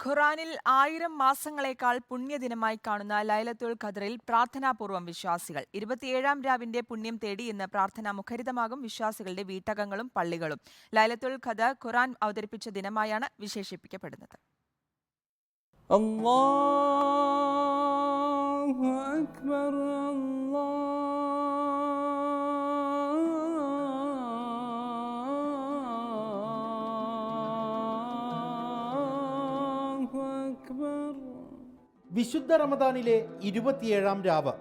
ഖുറാനിൽ 1000 മാസങ്ങളെക്കാൾ പുണ്യദിനമായി കാണുന്ന ലൈലത്തുൽ ഖദ്റിൽ പ്രാർത്ഥനാപൂർവ്വം വിശ്വാസികൾ. 27-ാം രാവിന്റെ പുണ്യം തേടി ഇന്ന് പ്രാർത്ഥനാ മുഖരിതമാകും വിശ്വാസികളുടെ വീട്ടകങ്ങളും പള്ളികളും. ലൈലത്തുൽ ഖദ്ർ ഖുറാൻ അവതരിപ്പിച്ച ദിനമായാണ് വിശേഷിപ്പിക്കപ്പെടുന്നത്. അല്ലാഹു അക്ബർ വിശുദ്ധ റമദാനിലെ 27-ാം രാവ്.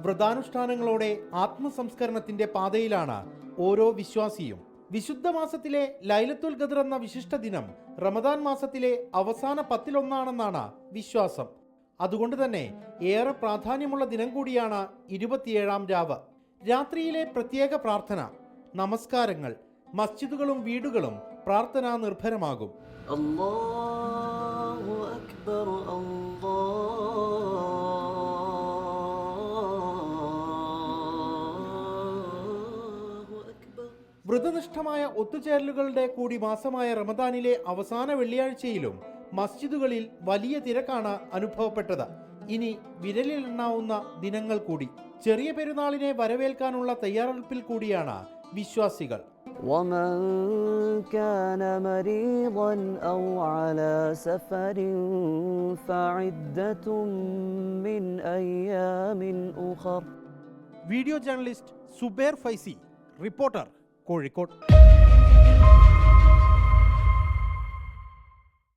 വ്രതാനുഷ്ഠാനങ്ങളോടെ ആത്മസംസ്കരണത്തിന്റെ പാതയിലാണ് ഓരോ വിശ്വാസിയും. വിശുദ്ധ മാസത്തിലെ ലൈലത്തുൽ ഖദ്ർ എന്ന വിശിഷ്ട ദിനം റമദാൻ മാസത്തിലെ അവസാന 10-ലൊന്നാണെന്നാണ് വിശ്വാസം. അതുകൊണ്ട് തന്നെ ഏറെ പ്രാധാന്യമുള്ള ദിനം കൂടിയാണ് 27-ാം രാവ്. രാത്രിയിലെ പ്രത്യേക പ്രാർത്ഥന, നമസ്കാരങ്ങൾ, മസ്ജിദുകളും വീടുകളും പ്രാർത്ഥനാ നിർഭരമാകും. അല്ലാഹു അക്ബർ വ്രതനിഷ്ഠമായ ഒത്തുചേരലുകളുടെ കൂടി മാസമായ റമദാനിലെ അവസാന വെള്ളിയാഴ്ചയിലും മസ്ജിദുകളിൽ വലിയ തിരക്കാണ് അനുഭവപ്പെട്ടത്. ഇനി വിരലിലെണ്ണാവുന്ന ദിനങ്ങൾ കൂടി. ചെറിയ പെരുന്നാളിനെ വരവേൽക്കാനുള്ള തയ്യാറെടുപ്പിൽ കൂടിയാണ് വിശ്വാസികൾ. ومن كان مريضا أو على سفر فعدة من أيام أخر. Video journalist Subair Faizy, reporter, Kozhikode.